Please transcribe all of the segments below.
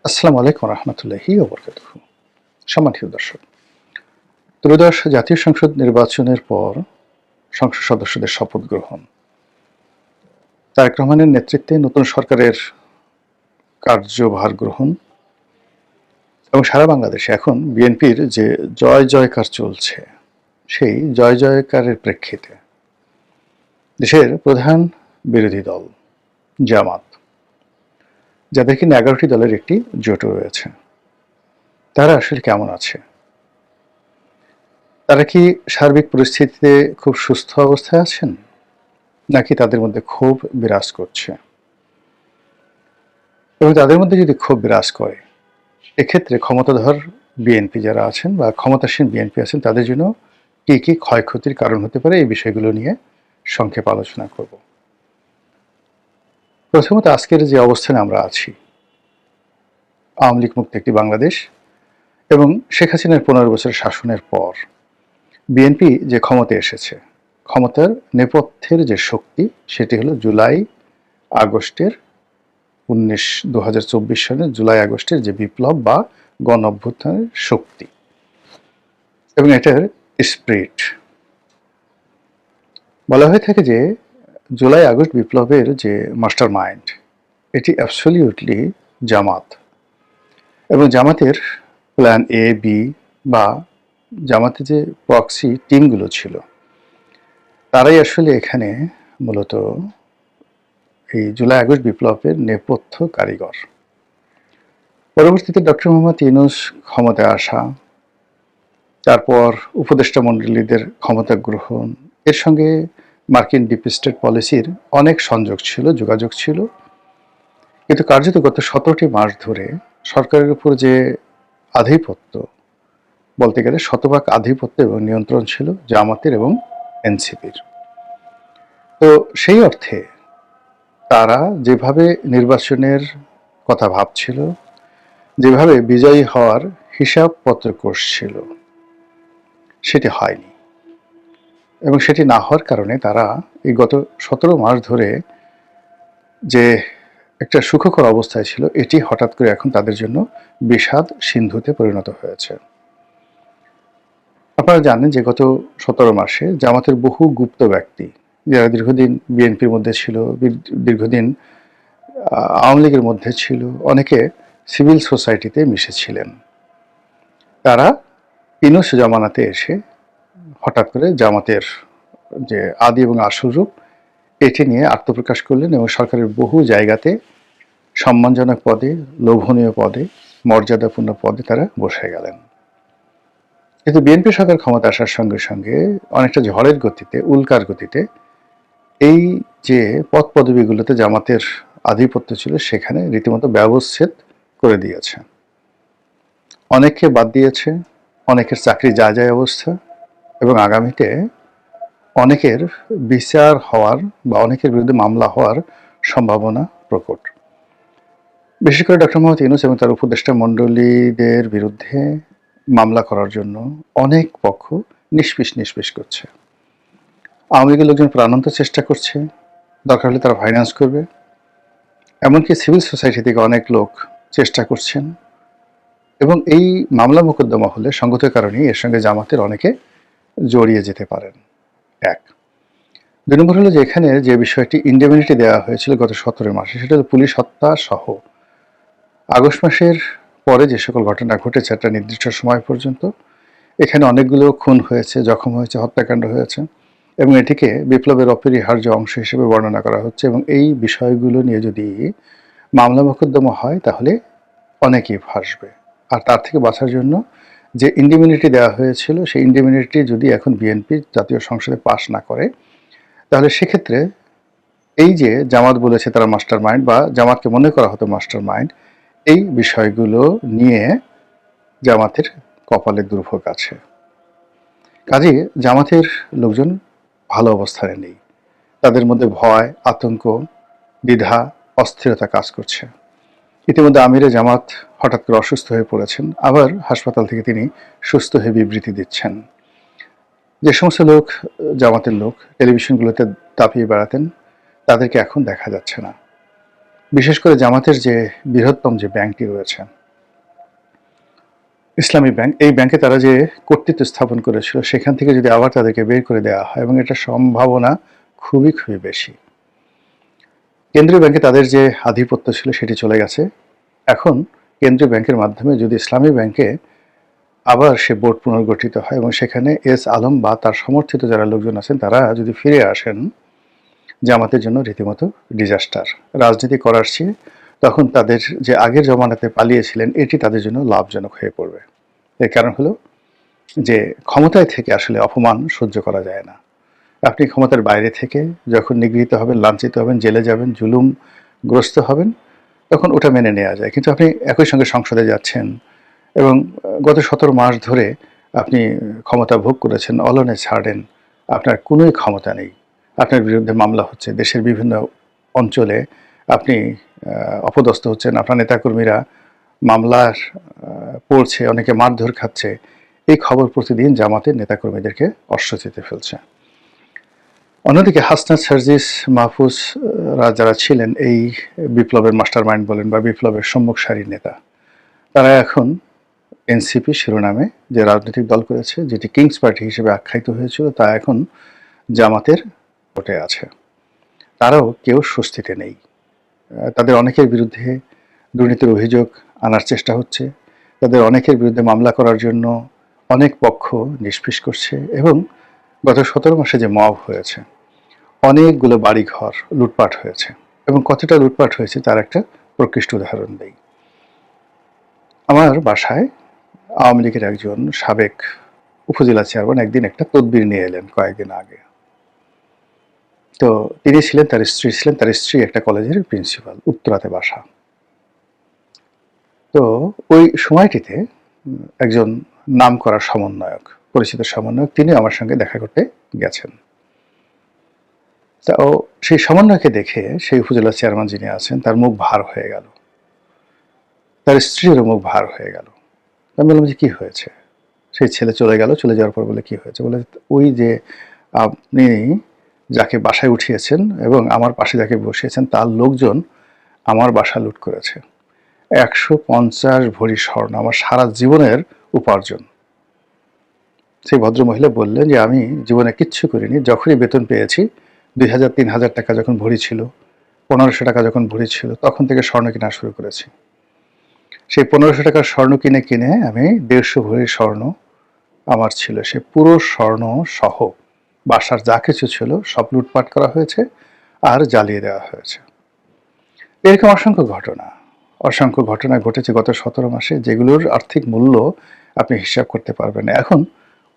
আসসালামু আলাইকুম রহমতুল্লাহি ওয়া বারাকাতুহু। সম্মানিত দর্শক, ত্রয়োদশ জাতীয় সংসদ নির্বাচনের পর সংসদ সদস্যদের শপথ গ্রহণ, তারেক রহমানের নেতৃত্বে নতুন সরকারের কার্যভার গ্রহণ এবং সারা বাংলাদেশে এখন বিএনপির যে জয় জয়কার চলছে, সেই জয় জয়কারের প্রেক্ষিতে দেশের প্রধান বিরোধী দল জামাত, যাদের কিনা 11টি দলের একটি জোট রয়েছে, তারা আসলে কেমন আছে? তারা কি সার্বিক পরিস্থিতিতে খুব সুস্থ অবস্থায় আছেন, নাকি তাদের মধ্যে ক্ষোভ বিরাজ করছে? এবং তাদের মধ্যে যদি ক্ষোভ বিরাজ করে, এক্ষেত্রে ক্ষমতাধর বিএনপি যারা আছেন বা ক্ষমতাসীন বিএনপি আছেন, তাদের জন্য কি কি ক্ষয়ক্ষতির কারণ হতে পারে, এই বিষয়গুলো নিয়ে সংক্ষেপ আলোচনা করব। প্রথমত, আজকের যে অবস্থানে আমরা আছি, আওয়ামী লীগ মুক্ত একটি বাংলাদেশ এবং শেখ হাসিনার 15 বছরের শাসনের পর বিএনপি যে ক্ষমতায় এসেছে, ক্ষমতার নেপথ্যের যে শক্তি, সেটি হলো জুলাই আগস্টের 2024 সালের জুলাই আগস্টের যে বিপ্লব বা গণ অভ্যুত্থানের শক্তি এবং এটার স্পিরিট। বলা হয়ে থাকে যে জুলাই আগস্ট বিপ্লবের যে মাস্টার মাইন্ড, এটি অ্যাবসলিউটলি জামাত, এবং জামাতের প্ল্যান এ বি বা জামাতে যে প্রক্সি টিমগুলো ছিল, তারাই আসলে এখানে মূলত এই জুলাই আগস্ট বিপ্লবের নেপথ্য কারিগর। পরবর্তীতে ডক্টর মোহাম্মদ ইউনূস ক্ষমতায় আসা, তারপর উপদেষ্টা মণ্ডলীদের ক্ষমতা গ্রহণ, এর সঙ্গে মার্কিন ডিপ স্টেট পলিসির অনেক সংযোগ ছিল, যোগাযোগ ছিল। কিন্তু কার্যত গত 17টি মাস ধরে সরকারের উপর যে আধিপত্য, বলতে গেলে শতভাগ আধিপত্য এবং নিয়ন্ত্রণ ছিল জামাতের এবং এনসিপির। তো সেই অর্থে তারা যেভাবে নির্বাচনের কথা ভাবছিল, যেভাবে বিজয়ী হওয়ার হিসাবপত্র কষছিল, সেটি হয়নি। এবং সেটি না হওয়ার কারণে তারা এই গত 17 মাস ধরে যে একটা সুখকর অবস্থায় ছিল, এটি হঠাৎ করে এখন তাদের জন্য বিষাদ সিন্ধুতে পরিণত হয়েছে। আপনারা জানেন যে গত 17 মাসে জামাতের বহু গুপ্ত ব্যক্তি, যারা দীর্ঘদিন বিএনপির মধ্যে ছিল, দীর্ঘদিন আওয়ামী লীগের মধ্যে ছিল, অনেকে সিভিল সোসাইটিতে মিশেছিলেন, তারা ইউনূস জামানাতে এসে হঠাৎ করে জামাতের যে আদি এবং আসল রূপ, এটি নিয়ে আত্মপ্রকাশ করলেন এবং সরকারের বহু জায়গাতে সম্মানজনক পদে, লোভনীয় পদে, মর্যাদাপূর্ণ পদে তারা বসে গেলেন। কিন্তু বিএনপি সরকার ক্ষমতা আসার সঙ্গে সঙ্গে অনেকটা ঝড়ের গতিতে, উল্কার গতিতে এই যে পদ পদবিগুলোতে জামাতের আধিপত্য ছিল, সেখানে রীতিমতো ব্যবচ্ছেদ করে দিয়েছে। অনেককে বাদ দিয়েছে, অনেকের চাকরি যায় যায় অবস্থা, এবং আগামীতে অনেকের বিচার হওয়ার বা অনেকের বিরুদ্ধে মামলা হওয়ার সম্ভাবনা প্রকট। বিশেষ করে ডক্টর মোহাম্মদ ইউনূস এবং তার উপদেষ্টা মণ্ডলীদের বিরুদ্ধে মামলা করার জন্য অনেক পক্ষ নিষ্পিস করছে। আওয়ামী লীগের লোকজন প্রাণান্ত চেষ্টা করছে, দরকার হলে তারা ফাইন্যান্স করবে। এমনকি সিভিল সোসাইটি থেকে অনেক লোক চেষ্টা করছেন, এবং এই মামলা মোকদ্দমা হলে সঙ্গত কারণেই এর সঙ্গে জামাতের অনেকে জড়িয়ে যেতে পারেন। এক। 2 নম্বর হলো যে এখানে যে বিষয়টি ইন্ডেমনিটি দেওয়া হয়েছিল গত 17 মাসে, সেটা হলো পুলিশ হত্যা সহ আগস্ট মাসের পরে যে সকল ঘটনা ঘটেছে একটা নির্দিষ্ট সময় পর্যন্ত, এখানে অনেকগুলো খুন হয়েছে, জখম হয়েছে, হত্যাকাণ্ড হয়েছে, এবং এটিকে বিপ্লবের অপরিহার্য অংশ হিসেবে বর্ণনা করা হচ্ছে। এবং এই বিষয়গুলো নিয়ে যদি মামলা মোকদ্দমা হয়, তাহলে অনেকেই ফাঁসবে। আর তার থেকে বাঁচার জন্য যে ইন্ডেমনিটি দেওয়া হয়েছিল, সেই ইন্ডেমনিটি যদি এখন বিএনপি জাতীয় সংসদে পাশ না করে, তাহলে সেক্ষেত্রে এই যে জামাত বলেছে তারা মাস্টার মাইন্ড, বা জামাতকে মনে করা হতো মাস্টার মাইন্ড, এই বিষয়গুলো নিয়ে জামাতের কপালে দুর্ভোগ আছে। কাজে জামাতের লোকজন ভালো অবস্থানে নেই, তাদের মধ্যে ভয়, আতঙ্ক, দ্বিধা, অস্থিরতা কাজ করছে। ইতিমধ্যে আমিরে জামাত হঠাৎ করে অসুস্থ হয়ে পড়েছেন, আবার হাসপাতাল থেকে তিনি সুস্থ হয়ে বিবৃতি দিচ্ছেন। যে সমস্ত লোক, জামাতের লোক, টেলিভিশনগুলোতে দাপিয়ে বেড়াতেন, তাদেরকে এখন দেখা যাচ্ছে না। বিশেষ করে জামাতের যে বৃহত্তম যে ব্যাংকটি রয়েছে ইসলামী ব্যাংক, এই ব্যাংকে তারা যে কর্তৃত্ব স্থাপন করেছিল সেখান থেকে যদি আবার তাদেরকে বের করে দেওয়া হয়, এবং এটা সম্ভাবনা খুবই খুবই বেশি। কেন্দ্রীয় ব্যাংকে তাদের যে আধিপত্য ছিল সেটি চলে গেছে। এখন কেন্দ্রীয় ব্যাংকের মাধ্যমে যদি ইসলামী ব্যাংকে আবার সে বোর্ড পুনর্গঠিত হয় এবং সেখানে এস আলম বা তার সমর্থিত যারা লোকজন আছেন তারা যদি ফিরে আসেন, জামাতের জন্য রীতিমতো ডিজাস্টার। রাজনীতি করার চেয়ে তখন তাদের যে আগের জমানাতে পালিয়েছিলেন এটি তাদের জন্য লাভজনক হয়ে পড়বে। এর কারণ হলো যে ক্ষমতায় থেকে আসলে অপমান সহ্য করা যায় না। আপনি ক্ষমতার বাইরে থেকে যখন নিগৃহীত হবেন, লাঞ্ছিত হবেন, জেলে যাবেন, জুলুমগ্রস্ত হবেন, তখন ওটা মেনে নেওয়া যায়। কিন্তু আপনি একই সঙ্গে সংসদে যাচ্ছেন এবং গত 17 মাস ধরে আপনি ক্ষমতা ভোগ করেছেন, অলনে ছাড়েন, আপনার কোনোই ক্ষমতা নেই, আপনার বিরুদ্ধে মামলা হচ্ছে, দেশের বিভিন্ন অঞ্চলে আপনি অপদস্থ হচ্ছেন, আপনার নেতাকর্মীরা মামলার পড়ছে, অনেকে মারধর খাচ্ছে। এই খবর প্রতিদিন জামাতের নেতাকর্মীদেরকে অস্বস্তিতে ফেলছে। অন্যদিকে হাসনাত, সার্জিস, মাহফুজরা যারা ছিলেন এই বিপ্লবের মাস্টার মাইন্ড বলেন বা বিপ্লবের সম্মুখ সারির নেতা, তারা এখন এনসিপি শিরোনামে যে রাজনৈতিক দল করেছে, যেটি কিংস পার্টি হিসেবে আখ্যায়িত হয়েছিল, তা এখন জামাতের ভোটে আছে। তারাও কেউ স্বস্তিতে নেই। তাদের অনেকের বিরুদ্ধে দুর্নীতির অভিযোগ আনার চেষ্টা হচ্ছে, তাদের অনেকের বিরুদ্ধে মামলা করার জন্য অনেক পক্ষ নিষ্পিস করছে, এবং গত 17 মাসে যে মব হয়েছে, অনেকগুলো বাড়িঘর লুটপাট হয়েছে, এবং কতটা লুটপাট হয়েছে তার একটা প্রকৃষ্ট উদাহরণ দেই। আমার বাসায় আওয়ামী লীগের একজন সাবেক উপজেলা চেয়ারম্যান একদিন একটা তদবির নিয়ে এলেন কয়েকদিন আগে। তো তিনি ছিলেন, তার স্ত্রী একটা কলেজের প্রিন্সিপাল, উত্তরাতে বাসা। তো ওই সময়টিতে একজন নামকরা সমন্বয়ক, পরিচিত সমন্বয়ক, তিনি আমার সঙ্গে দেখা করতে গেছেন। তা ও সেই সমন্বয়কে দেখে সেই উপজেলা চেয়ারম্যান যিনি আছেন তার মুখ ভার হয়ে গেল, তার স্ত্রীরও মুখ ভার হয়ে গেল। আমি বললাম যে কি হয়েছে? সেই ছেলে চলে গেল, চলে যাওয়ার পর বলে কি হয়েছে? বলে ওই যে আপনি যাকে বাসায় উঠিয়েছেন এবং আমার পাশে যাকে বসিয়েছেন তার লোকজন আমার বাসা লুট করেছে। 150 ভরি স্বর্ণ, আমার সারা জীবনের উপার্জন। সেই ভদ্রমহিলা বললেন যে আমি জীবনে কিচ্ছু করিনি, যখনই বেতন পেয়েছি 2000-3000 টাকা যখন ভরি ছিল, 1500 টাকা যখন ভরি ছিল, তখন থেকে স্বর্ণ কেনা শুরু করেছি। সেই 1500 টাকার স্বর্ণ কিনে কিনে আমি 150 ভরি স্বর্ণ আমার ছিল, সে পুরো স্বর্ণ সহ বাসার যা কিছু ছিল সব লুটপাট করা হয়েছে আর জ্বালিয়ে দেওয়া হয়েছে। এরকম অসংখ্য ঘটনা ঘটেছে গত 17 মাসে, যেগুলোর আর্থিক মূল্য আপনি হিসাব করতে পারবেন না। এখন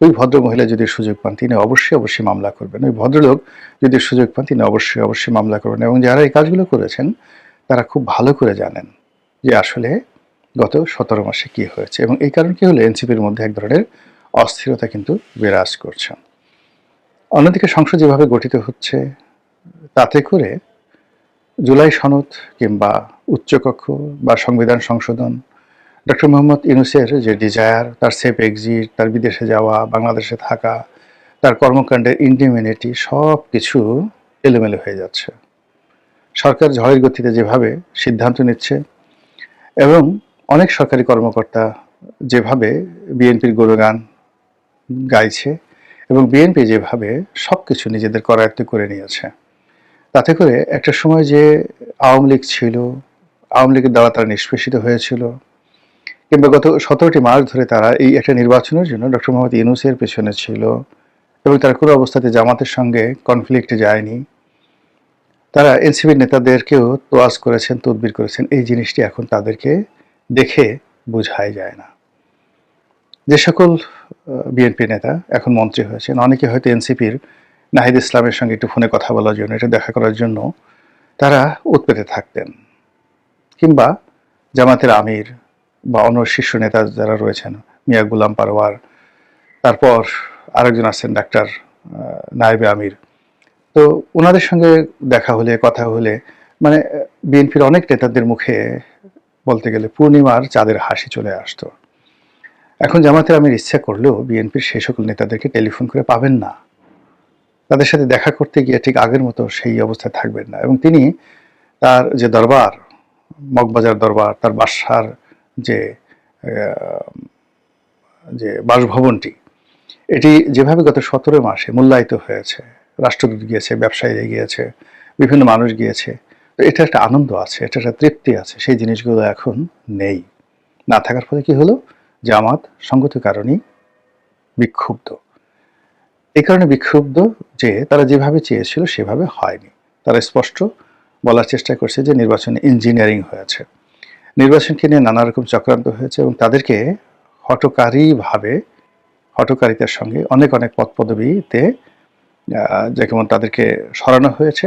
ওই ভদ্রমহিলা যদি সুযোগ পান তিনি অবশ্যই মামলা করবেন, ওই ভদ্রলোক যদি সুযোগ পান তিনি অবশ্যই মামলা করবেন, এবং যারা এই কাজগুলো করেছেন তারা খুব ভালো করে জানেন যে আসলে গত 17 মাসে কি হয়েছে, এবং এই কারণ কি হলো এনসিপির মধ্যে এক ধরনের অস্থিরতা কিন্তু বিরাজ করছে। অন্যদিকে সংসদ যেভাবে গঠিত হচ্ছে তাতে করে জুলাই সনদ কিংবা উচ্চকক্ষ বা সংবিধান সংশোধন, ডক্টর মোহাম্মদ ইউনূসের যে ডিজায়ার, তার সেফ এক্সিট, তার বিদেশে যাওয়া, বাংলাদেশে থাকা, তার কর্মকাণ্ডের ইন্ডিমিনিটি, সব কিছু এলোমেলো হয়ে যাচ্ছে। সরকার ঝড়ের গতিতে যেভাবে সিদ্ধান্ত নিচ্ছে এবং অনেক সরকারি কর্মকর্তা যেভাবে বিএনপির গুণগান গাইছে এবং বিএনপি যেভাবে সব কিছু নিজেদের করায়ত্ত করে নিয়েছে, তাতে করে একটা সময় যে আওয়ামী লীগ ছিল, আওয়ামী লীগের দ্বারা তারা নিষ্পেষিত হয়েছিল, কিংবা গত 17টি মাস ধরে তারা এই একটা নির্বাচনের জন্য ডক্টর মোহাম্মদ ইউনূসের পেছনে ছিল এবং তারা কোনো অবস্থাতে জামাতের সঙ্গে কনফ্লিক্টে যায়নি, তারা এনসিপির নেতাদেরকেও তোয়াজ করেছেন, তদবির করেছেন, এই জিনিসটি এখন তাদেরকে দেখে বোঝাই যায় না। যে সকল বিএনপি নেতা এখন মন্ত্রী হয়েছেন, অনেকে হয়তো এনসিপির নাহিদ ইসলামের সঙ্গে একটু ফোনে কথা বলার জন্য, এটা দেখা করার জন্য তারা উৎপেতে থাকতেন, কিংবা জামাতের আমির বা অন্য শীর্ষ নেতা যারা রয়েছেন, মিয়া গুলাম পারওয়ার, তারপর আরেকজন আছেন ডাক্তার নায়েবে আমির, তো ওনাদের সঙ্গে দেখা হলে, কথা হলে, মানে বিএনপির অনেক নেতাদের মুখে বলতে গেলে পূর্ণিমার চাঁদের হাসি চলে আসতো। এখন জামাতের আমির ইচ্ছা করলেও বিএনপির সেই সকল নেতাদেরকে টেলিফোন করে পাবেন না, তাদের সাথে দেখা করতে গিয়ে ঠিক আগের মতো সেই অবস্থায় থাকবেন না, এবং তিনি তার যে দরবার মগবাজার দরবার, তার বাসার যে আহ, যে বাসভবনটি, এটি যেভাবে গত 17 মাসে মূল্যায়িত হয়েছে, রাষ্ট্রদূত গিয়েছে, ব্যবসায়ীরা গিয়েছে, বিভিন্ন মানুষ গিয়েছে, তো এটা একটা আনন্দ আছে, এটা একটা তৃপ্তি আছে, সেই জিনিসগুলো এখন নেই। না থাকার ফলে কি হলো, জামাত সঙ্গত কারণেই বিক্ষুব্ধ। এই কারণে বিক্ষুব্ধ যে তারা যেভাবে চেয়েছিল সেভাবে হয়নি। তারা স্পষ্ট বলার চেষ্টা করছে যে নির্বাচনে ইঞ্জিনিয়ারিং হয়েছে, নির্বাচনকে নিয়ে নানা রকম চক্রান্ত হয়েছে এবং তাদেরকে হঠকারিতার সঙ্গে অনেক অনেক পদ পদবিতে যেমন তাদেরকে সরানো হয়েছে,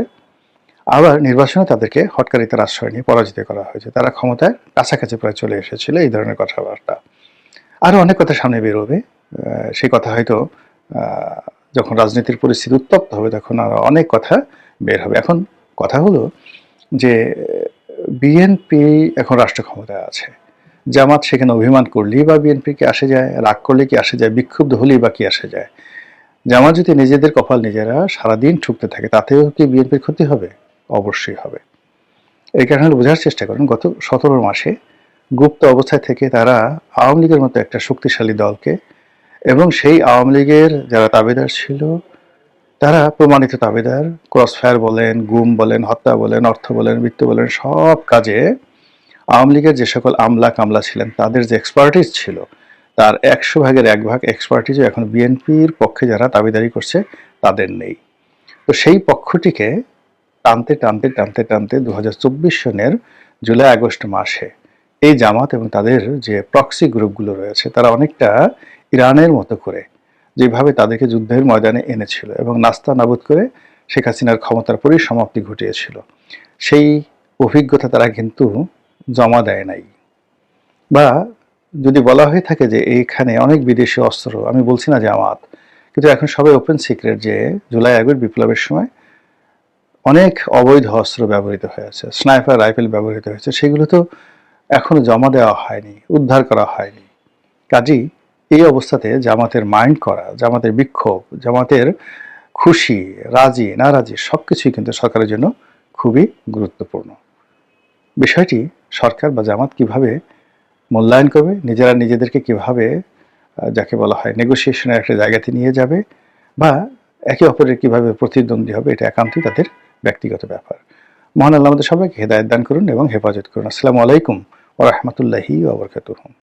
আবার নির্বাচনে তাদেরকে হটকারিতার আশ্রয় নিয়ে পরাজিত করা হয়েছে। তারা ক্ষমতায় কাছাকাছি প্রায় চলে এসেছিল, এই ধরনের কথাবার্তা। আরও অনেক কথা সামনে বেরোবে, সেই কথা হয়তো যখন রাজনীতির পরিস্থিতি উত্তপ্ত হবে তখন আরও অনেক কথা বের হবে। এখন কথা হলো যে বিএনপি এখন রাষ্ট্র ক্ষমতায় আছে, জামাত সেখানে অভিমান করলেই বা বিএনপিকে আসে যায়, রাগ করলে কি আসে যায়, বিক্ষুব্ধ হলেই বা কি আসে যায়। জামাত যদি নিজেদের কপাল নিজেরা সারাদিন ঠুকতে থাকে তাতেও কি বিএনপির ক্ষতি হবে? অবশ্যই হবে। এই কারণে বোঝার চেষ্টা করেন, গত 17 মাসে গুপ্ত অবস্থায় থেকে তারা আওয়ামী লীগের মতো একটা শক্তিশালী দলকে, এবং সেই আওয়ামী লীগের যারা তাবেদার ছিল তারা প্রমাণিত তাবেদার, ক্রসফায়ার বলেন, গুম বলেন, হত্যা বলেন, অর্থ বলেন, বৃত্ত বলেন, সব কাজে আওয়ামী লীগের যে সকল আমলা কামলা ছিলেন তাদের যে এক্সপার্টিস ছিল তার 100 ভাগের 1 ভাগ এক্সপার্টিসও এখন বিএনপির পক্ষে যারা দাবিদারি করছে তাদের নেই। তো সেই পক্ষটিকে টানতে টানতে টানতে টানতে 2024 সনের জুলাই আগস্ট মাসে এই জামাত এবং তাদের যে প্রক্সি গ্রুপগুলো রয়েছে তারা অনেকটা ইরানের মতো করে যেভাবে তাদেরকে যুদ্ধের ময়দানে এনেছিল এবং নাস্তা নাবুদ করে শেখ হাসিনার ক্ষমতার পরিসমাপ্তি ঘটিয়েছিল, সেই অভিজ্ঞতা তারা কিন্তু জমা দেয় নাই। বা যদি বলা হয়ে থাকে যে এইখানে অনেক বিদেশি অস্ত্র, আমি বলছি না জামাত, কিন্তু এখন সবাই ওপেন সিক্রেট যে জুলাই আগস্ট বিপ্লবের সময় অনেক অবৈধ অস্ত্র ব্যবহৃত হয়েছে, স্নাইপার রাইফেল ব্যবহৃত হয়েছে, সেগুলো তো এখনো জমা দেওয়া হয়নি, উদ্ধার করা হয়নি। কাজেই এই অবস্থাতে জামাতের মাইন্ড করা, জামাতের বিক্ষোভ, জামাতের খুশি, রাজি নারাজি সবকিছুই কিন্তু সরকারের জন্য খুবই গুরুত্বপূর্ণ। বিষয়টি সরকার বা জামাত কিভাবে মূল্যায়ন করবে, নিজেরা নিজেদেরকে কিভাবে যাকে বলা হয় নেগোসিয়েশনের একটা জায়গাতে নিয়ে যাবে, বা একে অপরের কিভাবে প্রতিদ্বন্দ্বী হবে, এটা একান্তই তাদের ব্যক্তিগত ব্যাপার। মহান আল্লাহ আমাদের সবাইকে হেদায়েত দান করুন এবং হেফাজত করুন। আসসালামু আলাইকুম ওয়া রাহমাতুল্লাহি ওয়া বারাকাতুহু।